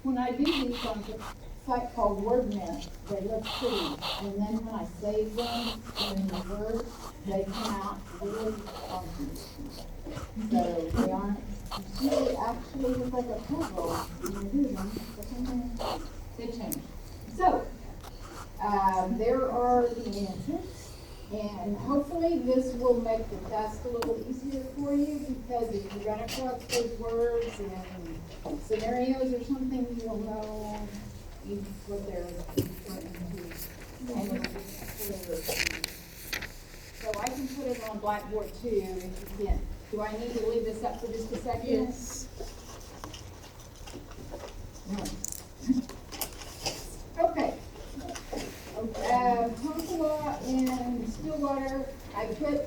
when I do these on the site called WordNet, they look pretty, and then when I save them in the Word, they come out really funky. So they aren't really actually look like a puzzle when you do them, but sometimes they change. So, there are the answers, and hopefully this will make the test a little easier for you, because if you run across those words and scenarios or something, you'll know what they're referring to. And it'll be clearer. So I can put it on Blackboard too, if you can. Do I need to leave this up for just a second? Yes. No. Okay. Concola and Stillwater, I put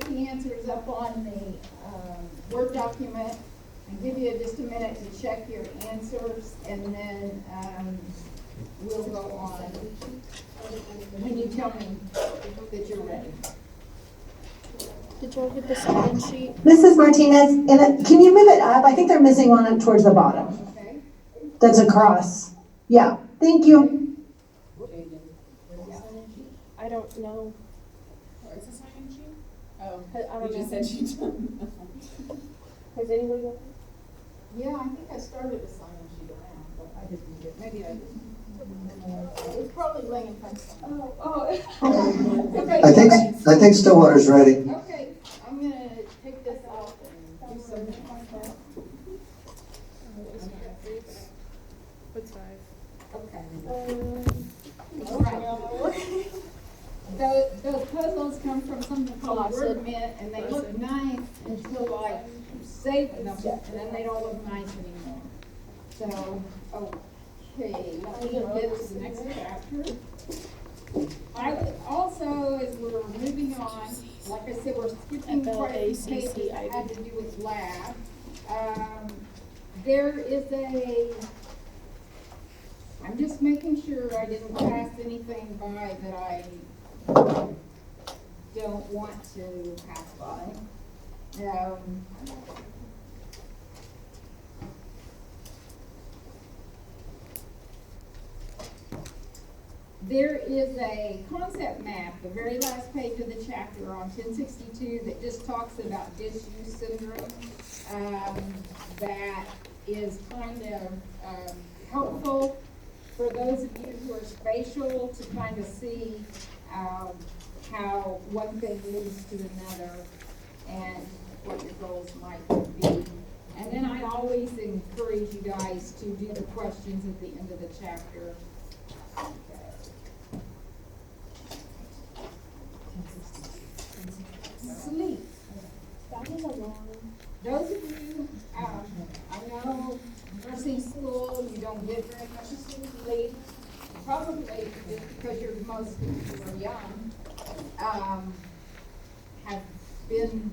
the answers up on the Word document, and give you just a minute to check your answers, and then we'll go on when you tell me that you're ready. Did you all get the sign-in sheet? Mrs. Martinez, can you move it up? I think they're missing one up towards the bottom. Okay? That's a cross. Yeah, thank you. I don't know. Where's the sign-in sheet? Oh, I don't you just know. said she done. Has anybody got it? Yeah, I think I started a sign-in sheet around, but I didn't get, maybe I didn't. It's probably laying in front of me. Okay. I think Stillwater's ready. Okay, I'm gonna take this off and do something like that. What's 5? Okay. All right. Those puzzles come from something called WordMint, and they look nice until I save them, and then they don't look nice anymore. So, okay, let me get to the next chapter. I would also, as we're moving on, like I said, we're skipping quite a few pages that had to do with lab. There is I'm just making sure I didn't pass anything by that I don't want to pass by. There is a concept map, the very last page of the chapter on 1062, that just talks about disuse syndrome. That is kind of helpful for those of you who are spatial to kind of see how one thing leads to another and what your goals might be. And then I always encourage you guys to do the questions at the end of the chapter. Sleep. That was a long. Those of you, I know nursing school, you don't get very much sleep. Probably just because most of you are young, have been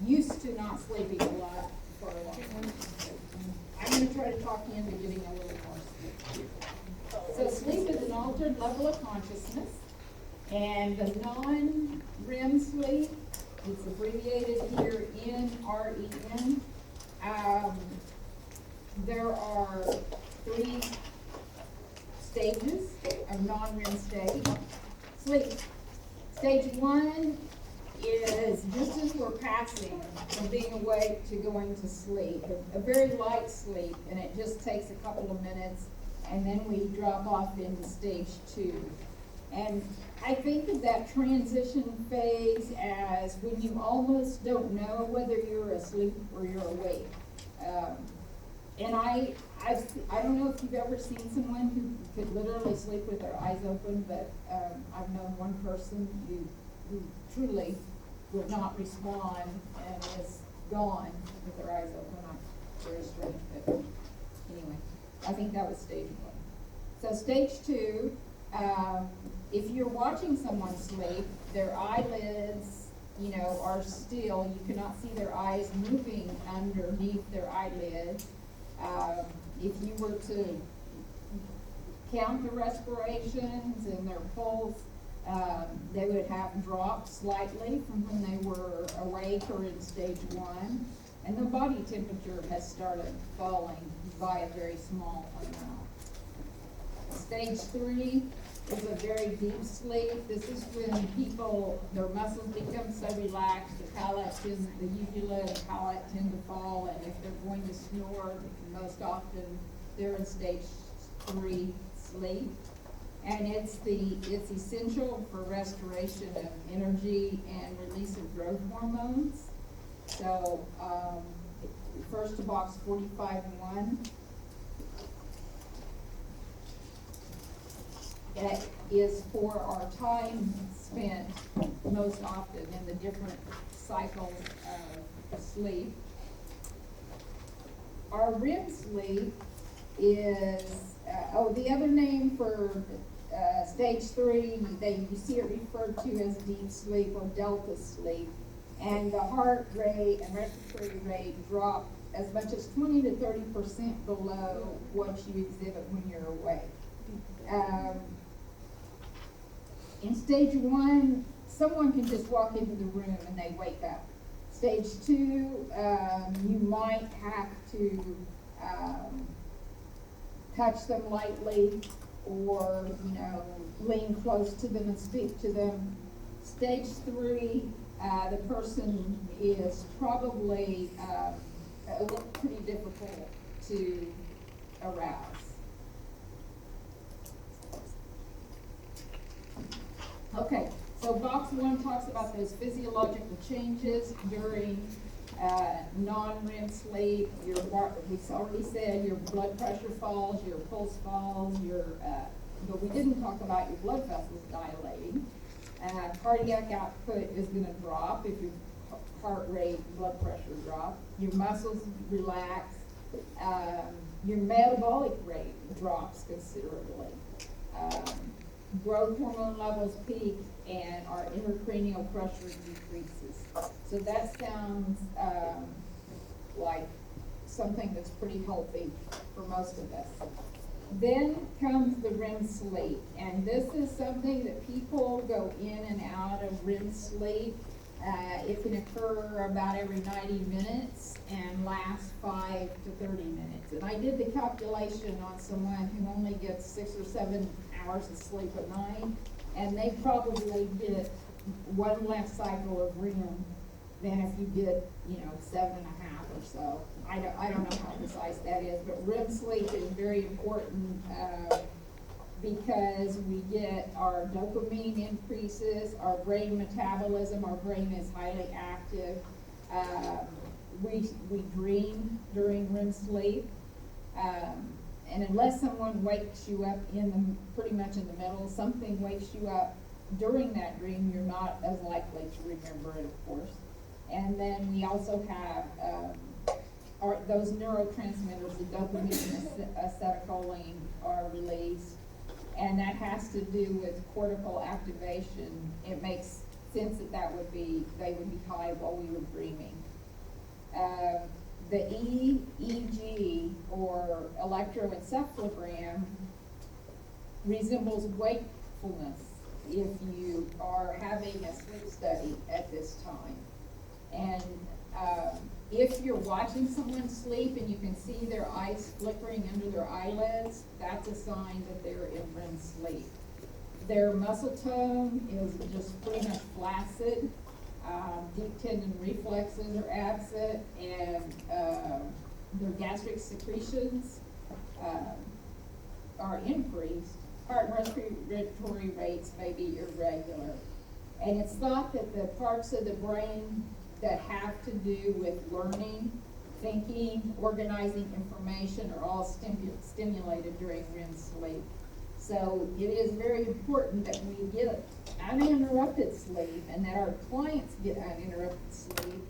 used to not sleeping a lot for a long time. I'm going to try to talk you into getting a little more sleep. So sleep is an altered level of consciousness, and the non-REM sleep, it's abbreviated here NREM. There are 3 stages of non-REM sleep. Stage 1 is just as we're passing from being awake to going to sleep, a very light sleep, and it just takes a couple of minutes, and then we drop off into stage 2. And I think of that transition phase as when you almost don't know whether you're asleep or you're awake. And I don't know if you've ever seen someone who could literally sleep with their eyes open, but I've known one person who truly would not respond and is gone with their eyes open. Very strange, but anyway, I think that was stage 1. So stage 2, if you're watching someone sleep, their eyelids, are still. You cannot see their eyes moving underneath their eyelids. If you were to count the respirations and their pulse, they would have dropped slightly from when they were awake or in stage 1. and the body temperature has started falling by a very small amount. Stage 3 is a very deep sleep. This is when people, their muscles become so relaxed, the uvula and palate tend to fall, and if they're going to snore, most often they're in stage 3 sleep. And it's essential for restoration of energy and release of growth hormones. So, first to box 45-1. It is for our time spent most often in the different cycles of sleep. Our REM sleep is, the other name for stage 3, you see it referred to as deep sleep or delta sleep. And the heart rate and respiratory rate drop as much as 20 to 30% below what you exhibit when you're awake. In stage 1, someone can just walk into the room and they wake up. Stage 2, you might have to touch them lightly or, lean close to them and speak to them. Stage 3, the person is probably pretty difficult to arouse. Okay, so box 1 talks about those physiological changes during non-REM sleep. We've already said your blood pressure falls, your pulse falls, but we didn't talk about your blood vessels dilating. Cardiac output is going to drop if your heart rate, blood pressure drop. Your muscles relax. Your metabolic rate drops considerably. Growth hormone levels peak and our intracranial pressure decreases. So that sounds like something that's pretty healthy for most of us. Then comes the REM sleep, and this is something that people go in and out of REM sleep. It can occur about every 90 minutes and last 5 to 30 minutes. And I did the calculation on someone who only gets 6 or 7 hours of sleep a night, and they probably get one less cycle of REM than if you get, 7.5 or so. I don't know how precise that is, but REM sleep is very important because we get our dopamine increases, our brain metabolism, our brain is highly active. We dream during REM sleep. And unless someone wakes you up pretty much in the middle, something wakes you up during that dream, you're not as likely to remember it, of course. And then we also have those neurotransmitters, the dopamine and acetylcholine are released, and that has to do with cortical activation. It makes sense that they would be high while we were dreaming. The EEG, or electroencephalogram, resembles wakefulness if you are having a sleep study at this time. And if you're watching someone sleep and you can see their eyes flickering under their eyelids, that's a sign that they're in REM sleep. Their muscle tone is just pretty much flaccid. Deep tendon reflexes are absent, and their gastric secretions are increased. Heart and respiratory rates may be irregular. And it's thought that the parts of the brain that have to do with learning, thinking, organizing information are all stimulated during REM sleep. So it is very important that we get uninterrupted sleep and that our clients get uninterrupted sleep,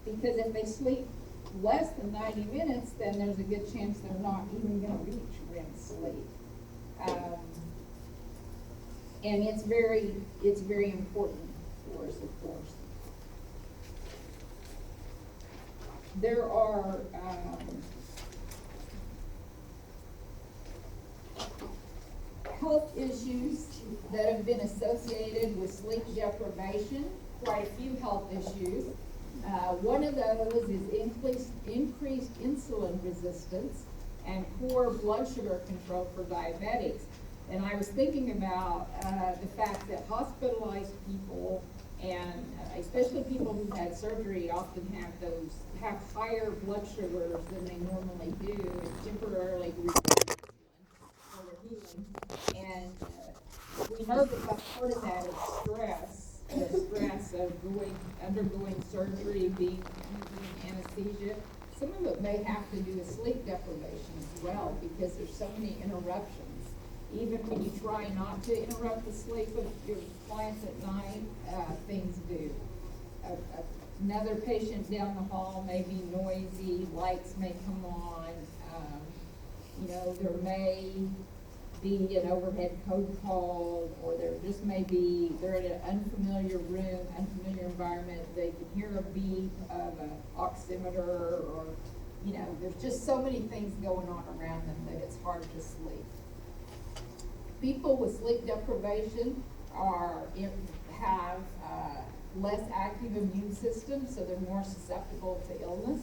because if they sleep less than 90 minutes, then there's a good chance they're not even going to reach REM sleep. And it's very important for us, of course. There are health issues that have been associated with sleep deprivation, quite a few health issues. One of those is increased insulin resistance and poor blood sugar control for diabetics. And I was thinking about the fact that hospitalized people and especially people who've had surgery often have higher blood sugars than they normally do and temporarily reduce insulin for their healing. And we know that part of that is stress, the stress of undergoing surgery, using anesthesia. Some of it may have to do with sleep deprivation as well, because there's so many interruptions. Even when you try not to interrupt the sleep of your clients at night, things do. Another patient down the hall may be noisy, lights may come on, there may be an overhead code call, or there just may be, they're in an unfamiliar room, unfamiliar environment, they can hear a beep of an oximeter, or, there's just so many things going on around them that it's hard to sleep. People with sleep deprivation have less active immune system, so they're more susceptible to illness.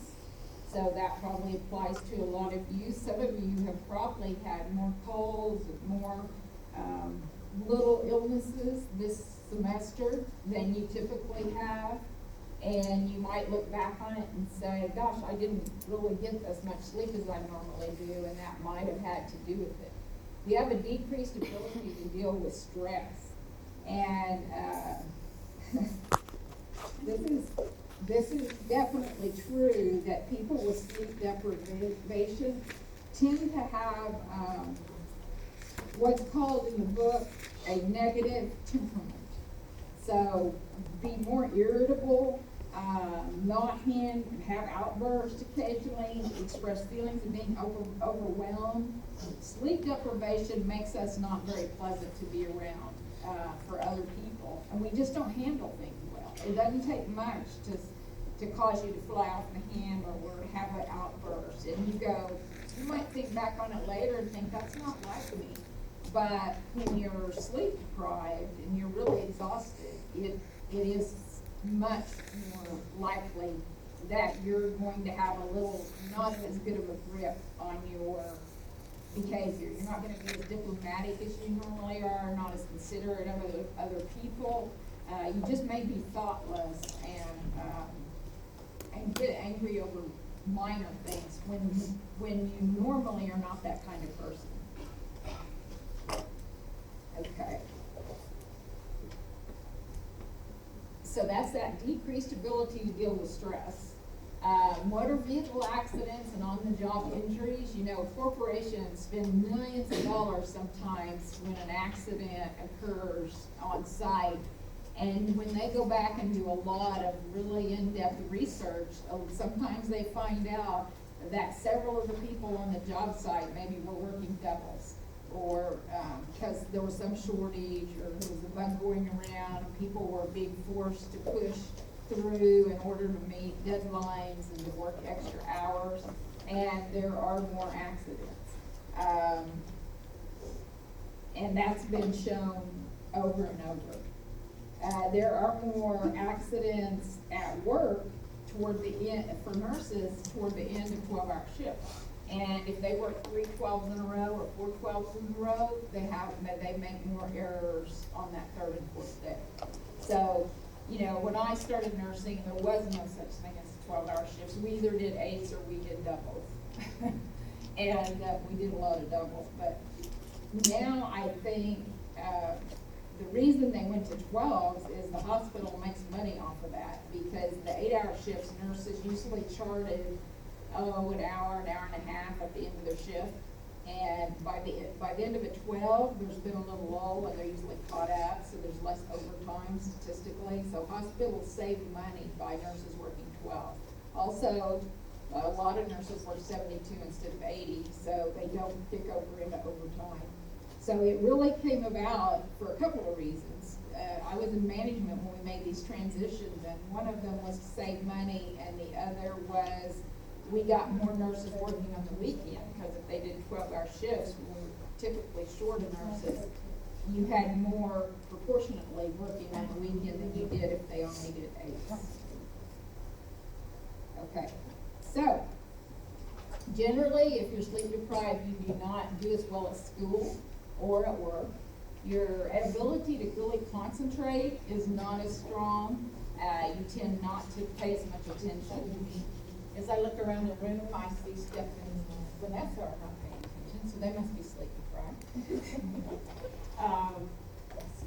So that probably applies to a lot of you. Some of you have probably had more colds, more little illnesses this semester than you typically have. And you might look back on it and say, gosh, I didn't really get as much sleep as I normally do, and that might have had to do with it. We have a decreased ability to deal with stress. And this is definitely true that people with sleep deprivation tend to have what's called in the book a negative temperament. So be more irritable, have outbursts occasionally, express feelings of being overwhelmed. Sleep deprivation makes us not very pleasant to be around for other people, and we just don't handle things well. It doesn't take much to cause you to fly off the handle or have an outburst, and you might think back on it later and think, that's not like me. But when you're sleep deprived and you're really exhausted, it is much more likely that you're going to have a little, not as good of a grip on your behavior. You're not going to be as diplomatic as you normally are, not as considerate of other people. You just may be thoughtless and get angry over minor things when you normally are not that kind of person. Okay. So that's that decreased ability to deal with stress. Motor vehicle accidents and on-the-job injuries. Corporations spend millions of dollars sometimes when an accident occurs on site. And when they go back and do a lot of really in-depth research, sometimes they find out that several of the people on the job site maybe were working doubles, or because there was some shortage, or there was a bug going around, and people were being forced to push through in order to meet deadlines and to work extra hours, and there are more accidents. And that's been shown over and over. There are more accidents at work toward the end, for nurses, toward the end of 12-hour shifts. And if they work 3 12s in a row or 4 12s in a row, they make more errors on that third and fourth day. So, when I started nursing, there was no such thing as 12-hour shifts. We either did 8s or we did doubles. And we did a lot of doubles. But now I think the reason they went to 12s is the hospital makes money off of that, because the 8-hour shifts, nurses usually charted an hour and a half at the end of their shift. And by the end of a 12, there's been a little lull and they're usually caught up, so there's less overtime statistically. So hospitals save money by nurses working 12. Also, a lot of nurses work 72 instead of 80, so they don't kick over into overtime. So it really came about for a couple of reasons. I was in management when we made these transitions, and one of them was to save money, and the other was we got more nurses working on the weekend, because if they did 12-hour shifts, we were typically short of nurses. You had more proportionately working on the weekend than you did if they only did 8. Generally, if you're sleep deprived, you do not do as well at school or at work. Your ability to really concentrate is not as strong. You tend not to pay as much attention. As I look around the room, I see Steph and Vanessa are not paying attention, so they must be sleep deprived.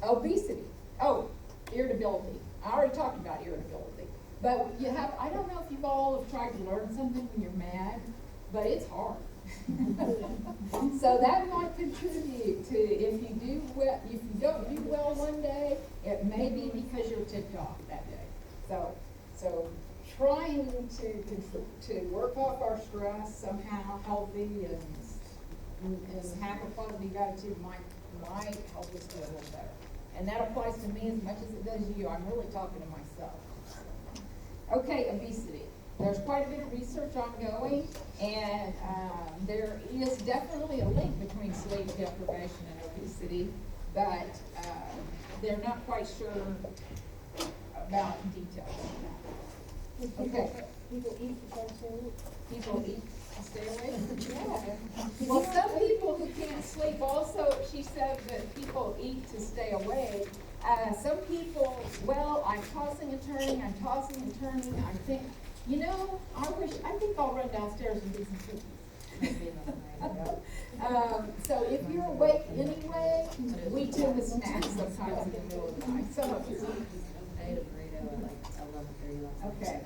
Obesity. Oh, irritability. I already talked about irritability. But you have, I don't know if you've all have tried to learn something when you're mad, but it's hard. So that might contribute to if you do well, if you don't do well one day, it may be because you're ticked off that day. So trying to work off our stress somehow healthy and have a positive attitude might help us do a little better. And that applies to me as much as it does you. I'm really talking to myself. Okay, obesity. There's quite a bit of research ongoing, and there is definitely a link between sleep deprivation and obesity, but they're not quite sure about details on that. Okay. People eat to stay awake. People eat to stay awake? Yeah. Well, some people who can't sleep also, she said that people eat to stay awake. Some people, well, I'm tossing and turning, I think, you know, I think I'll run downstairs and do some cookies. So if you're awake anyway, we tend to snack sometimes in the middle of the night. Some of you. I ate a burrito at like 11:30 last night. Okay.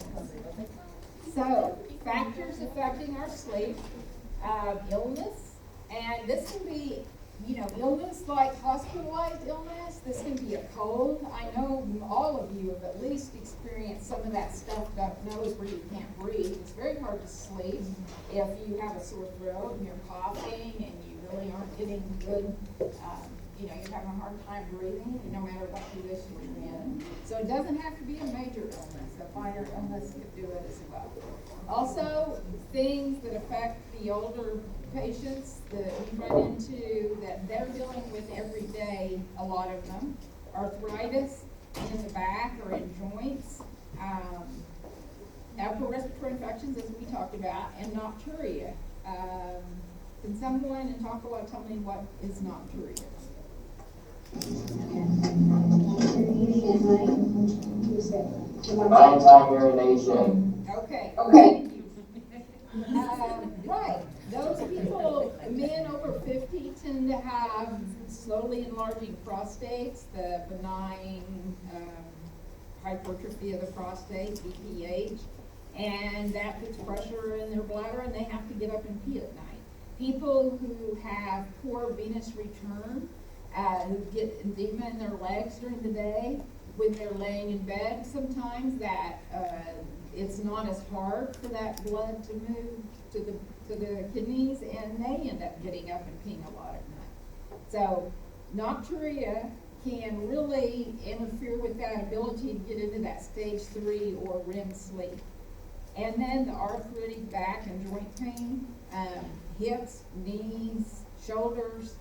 So, factors affecting our sleep, illness, and this can be, you know, illness like hospitalized illness. This can be a cold. I know all of you have at least experienced some of that stuff, that nose where you can't breathe. It's very hard to sleep if you have a sore throat and you're coughing and you really aren't getting good, you know, you're having a hard time breathing, no matter what position you're in. So it doesn't have to be a major illness. A minor illness could do it as well. Also, things that affect the older patients that we run into that they're dealing with every day, a lot of them, arthritis in the back or in joints, upper respiratory infections, as we talked about, and nocturia. Can someone tell me what is nocturia? Nighttime urination. Okay. Okay. Right. Those people, men over 50, tend to have slowly enlarging prostates, the benign hypertrophy of the prostate, BPH, and that puts pressure in their bladder and they have to get up and pee at night. People who have poor venous return, who get edema in their legs during the day, when they're laying in bed sometimes, that it's not as hard for that blood to move to the kidneys, and they end up getting up and peeing a lot at night. So nocturia can really interfere with that ability to get into that stage 3 or REM sleep. And then the arthritic back and joint pain, hips, knees, shoulders.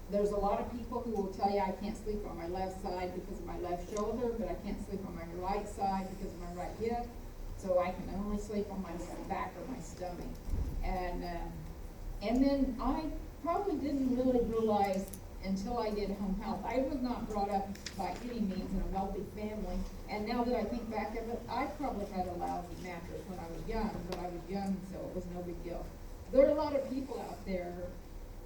There's a lot of people who will tell you, I can't sleep on my left side because of my left shoulder, but I can't sleep on my right side because of my right hip. So I can only sleep on my back or my stomach. And then I probably didn't really realize until I did home health. I was not brought up by any means in a wealthy family. And now that I think back of it, I probably had a lousy mattress when I was young, but I was young, so it was no big deal. There are a lot of people out there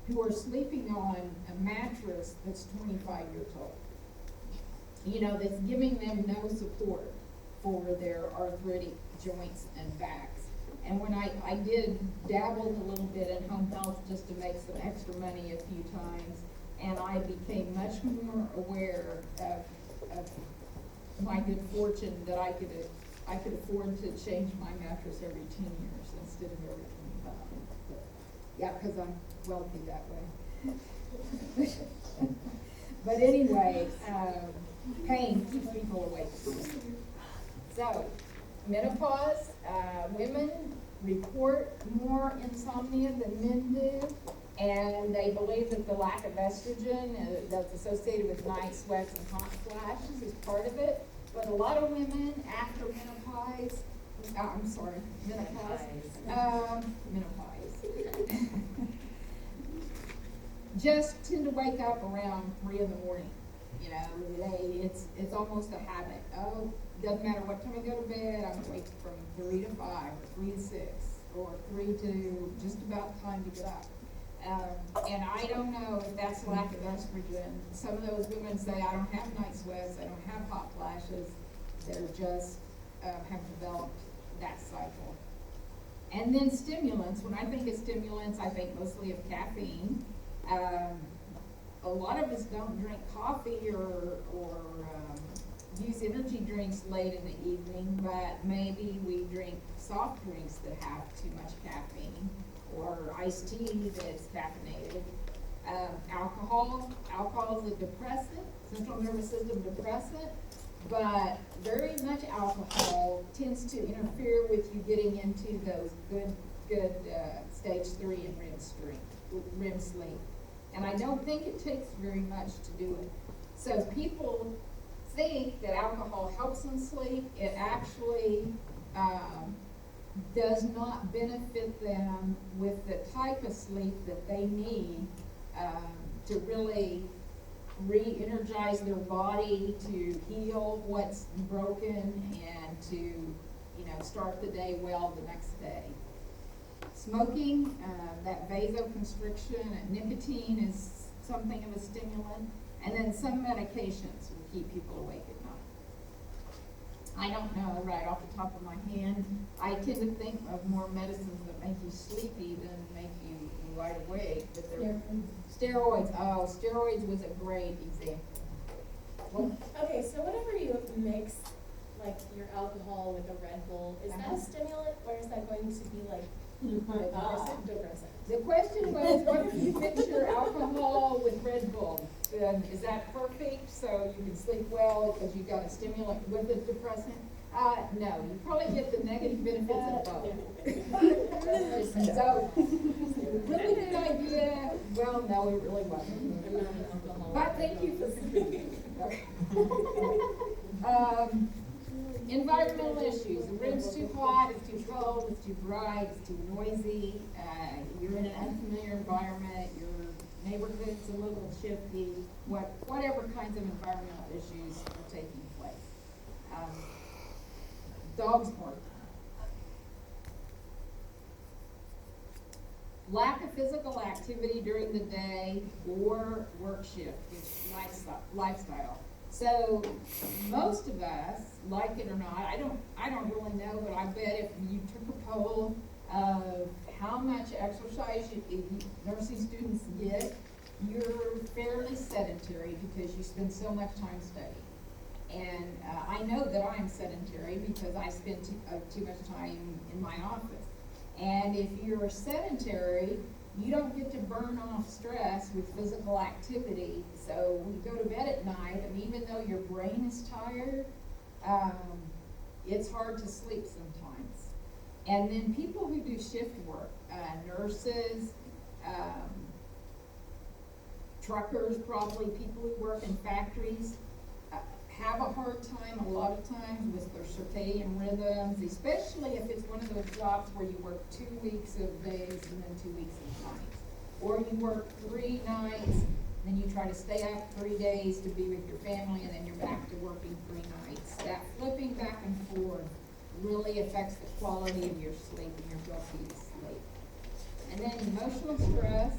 who are sleeping on a mattress that's 25 years old. You know, that's giving them no support for their arthritic joints and backs. And when I did dabble a little bit in home health just to make some extra money a few times, and I became much more aware of my good fortune that I could afford to change my mattress every 10 years instead of every 25. But, yeah, because I'm wealthy that way. But anyway, pain keeps people awake. So, menopause, women report more insomnia than men do, and they believe that the lack of estrogen that's associated with night sweats and hot flashes is part of it. But a lot of women after menopause, menopause, just tend to wake up around 3 in the morning. You know, it's almost a habit. Oh, doesn't matter what time I go to bed, I'm awake from 3 to 5, or 3 to 6, or 3 to just about time to get up. And I don't know if that's lack of estrogen. Some of those women say, I don't have night sweats, I don't have hot flashes. They're just, have developed that cycle. And then stimulants. When I think of stimulants, I think mostly of caffeine. A lot of us don't drink coffee or use energy drinks late in the evening, but maybe we drink soft drinks that have too much caffeine, or iced tea that's caffeinated. Alcohol is a depressant, central nervous system depressant, but very much alcohol tends to interfere with you getting into those good stage 3 and REM sleep. And I don't think it takes very much to do it. So people think that alcohol helps them sleep. It actually does not benefit them with the type of sleep that they need to really re-energize their body, to heal what's broken, and to, you know, start the day well the next day. Smoking, that vasoconstriction, nicotine is something of a stimulant, and then some medications will keep people awake at night. I don't know right off the top of my hand. I tend to think of more medicines that make you sleepy than make you wide awake, but they're steroids. Oh, steroids was a great example. Well, Okay, so whenever you mix like your alcohol with a Red Bull, is that a stimulant or is that going to be like depressant? the question was, what if you mix your alcohol with Red Bull? Is that perfect, so you can sleep well because you got a stimulant with a depressant? No, you probably get the negative benefits of both. So, really good idea. Well, no, it really wasn't. But thank you for environmental issues. The room's too hot, it's too cold, it's too bright, it's too noisy. You're in an unfamiliar environment. Your neighborhood's a little shifty. Whatever kinds of environmental issues are taking place. Dogs bark. Lack of physical activity during the day or work shift, which lifestyle. So most of us, like it or not, I don't really know, but I bet if you took a poll of how much exercise nursing students get, you're fairly sedentary because you spend so much time studying. And I know that I'm sedentary because I spend too much time in my office. And if you're sedentary, you don't get to burn off stress with physical activity. So when you go to bed at night, and even though your brain is tired, it's hard to sleep sometimes. And then people who do shift work, nurses, truckers, probably people who work in factories, have a hard time a lot of times with their circadian rhythms, especially if it's one of those jobs where you work 2 weeks of days and then 2 weeks of nights. Or you work 3 nights, then you try to stay up 3 days to be with your family, and then you're back to working 3 nights. That flipping back and forth really affects the quality of your sleep and your ability to sleep. And then emotional stress,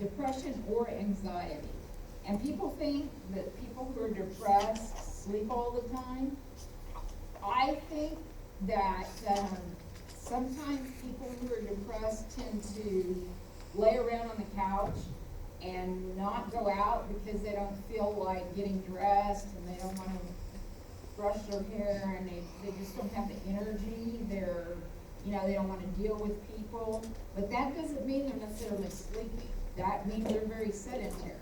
depression or anxiety. And people think that people who are depressed sleep all the time. I think that sometimes people who are depressed tend to lay around on the couch and not go out because they don't feel like getting dressed, and they don't want to brush their hair, and they just don't have the energy. They don't want to deal with people. But that doesn't mean they're necessarily sleeping. That means they're very sedentary.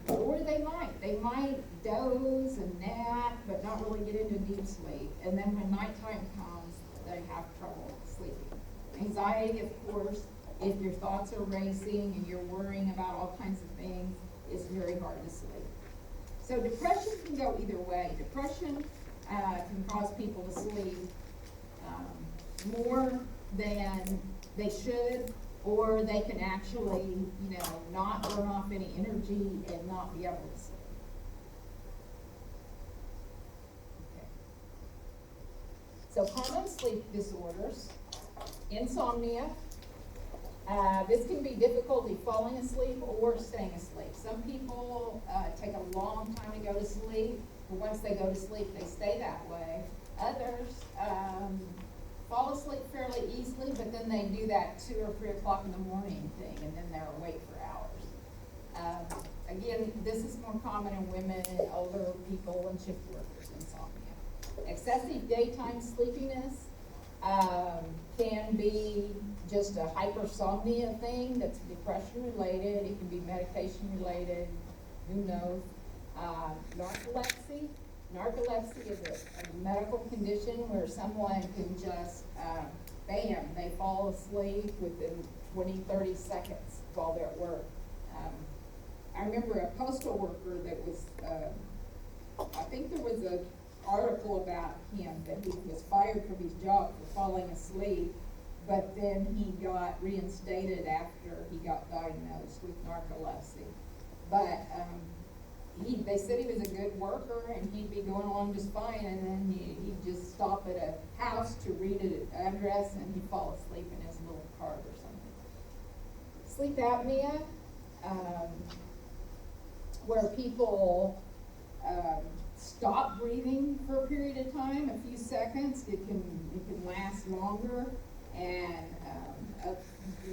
Or they might doze and nap, but not really get into deep sleep. And then when nighttime comes, they have trouble sleeping. Anxiety, of course, if your thoughts are racing and you're worrying about all kinds of things, it's very hard to sleep. So depression can go either way. Depression can cause people to sleep more than they should, or they can actually, not burn off any energy and not be able to sleep. Okay. So common sleep disorders, insomnia. This can be difficulty falling asleep or staying asleep. Some people take a long time to go to sleep, but once they go to sleep, they stay that way. Others fall asleep fairly easily, but then they do that 2 or 3 o'clock in the morning thing, and then they're awake for hours. Again, this is more common in women, older people, and shift workers, insomnia. Excessive daytime sleepiness can be just a hypersomnia thing that's depression related. It can be medication related. Who knows? Narcolepsy. Narcolepsy is a medical condition where someone can just, bam, they fall asleep within 20, 30 seconds while they're at work. I remember a postal worker that was, I think there was an article about him that he was fired from his job for falling asleep, but then he got reinstated after he got diagnosed with narcolepsy. But they said he was a good worker and he'd be going along just fine, and then he'd just stop at a house to read an address and he'd fall asleep in his little cart or something. Sleep apnea, where people stop breathing for a period of time, a few seconds. It can last longer, and the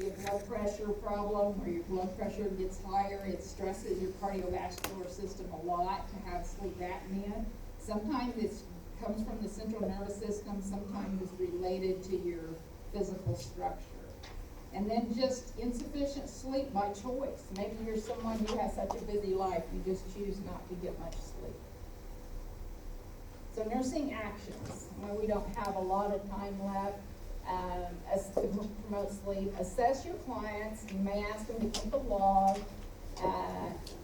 blood pressure problem, where your blood pressure gets higher, it stresses your cardiovascular system a lot to have sleep apnea. Sometimes it comes from the central nervous system, sometimes it's related to your physical structure. And then just insufficient sleep by choice. Maybe you're someone who has such a busy life, you just choose not to get much sleep. So nursing actions, when we don't have a lot of time left, as to promote sleep, assess your clients. You may ask them to keep a log.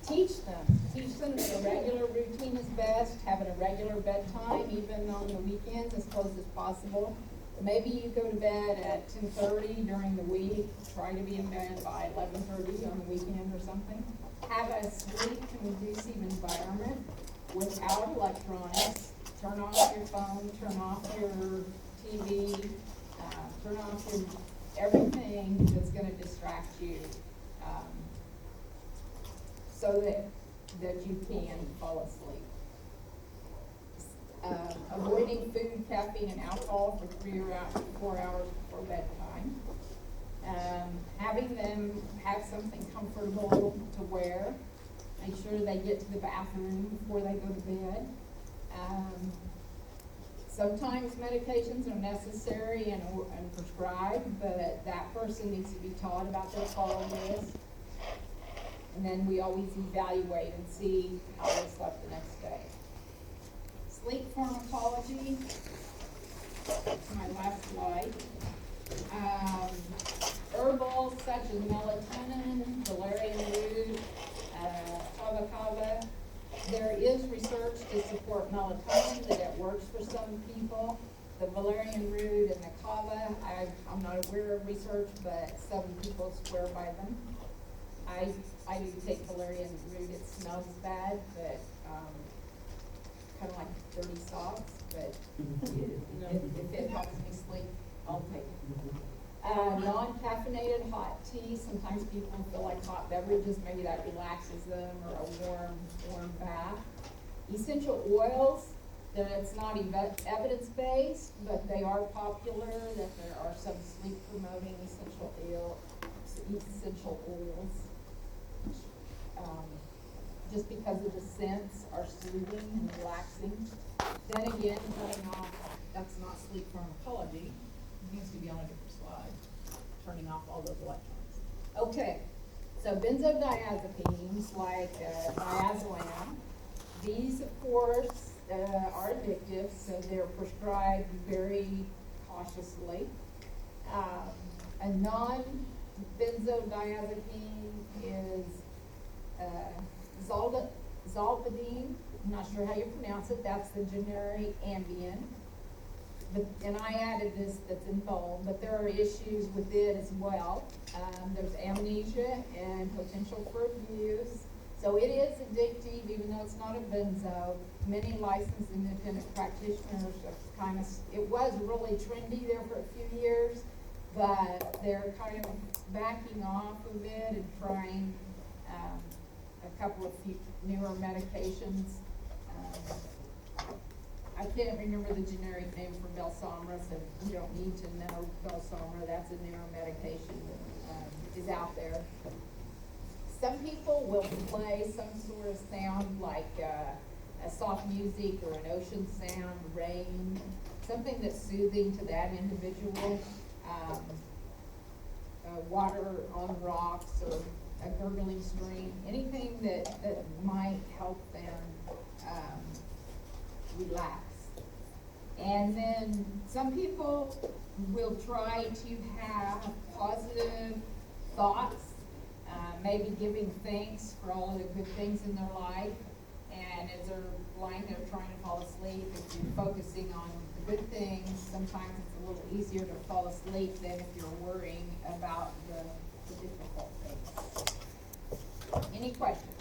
Teach them that a regular routine is best, having a regular bedtime, even on the weekends, as close as possible. Maybe you go to bed at 10:30 during the week, try to be in bed by 11:30 on the weekend or something. Have a sleep-conducive environment without electronics. Turn off your phone, turn off your TV, turn off everything that's going to distract you, so that you can fall asleep. Avoiding food, caffeine, and alcohol for 3 or 4 hours before bedtime. Having them have something comfortable to wear. Make sure they get to the bathroom before they go to bed. Sometimes medications are necessary and prescribed, but that person needs to be taught about their fall risk. And then we always evaluate and see how they slept the next day. Sleep pharmacology, my last slide. Herbals such as melatonin, valerian root, kava. There is research to support melatonin, that it works for some people. The valerian root and the kava, I'm not aware of research, but some people swear by them. I do take valerian root. It smells bad, but kind of like dirty socks, but if it helps me sleep, I'll take it. Non-caffeinated hot tea. Sometimes people feel like hot beverages, maybe that relaxes them, or a warm bath. Essential oils, that it's not evidence-based, but they are popular, that there are some sleep-promoting essential oils. Just because of the scents are soothing and relaxing. Then again, turning off, that's not sleep pharmacology. It needs to be on a different slide. Turning off all those electrons. Okay, so benzodiazepines like diazepam, these of course are addictive, so they're prescribed very cautiously. A non-benzodiazepine is zolpidem. I'm not sure how you pronounce it. That's the generic Ambien. and I added this that's in bold, but there are issues with it as well. There's amnesia and potential for abuse. So it is addictive, even though it's not a benzo. Many licensed independent practitioners are kind of, it was really trendy there for a few years, but they're kind of backing off of it and trying a couple of newer medications. I can't remember the generic name for Belsomra, so you don't need to know Belsomra. That's a newer medication that is out there. Some people will play some sort of sound like a soft music or an ocean sound, rain, something that's soothing to that individual. Water on rocks or a gurgling stream, anything that might help them relax. And then some people will try to have positive thoughts, maybe giving thanks for all of the good things in their life. And as they're lying there trying to fall asleep, if you're focusing on the good things, sometimes it's a little easier to fall asleep than if you're worrying about the difficult things. Any questions?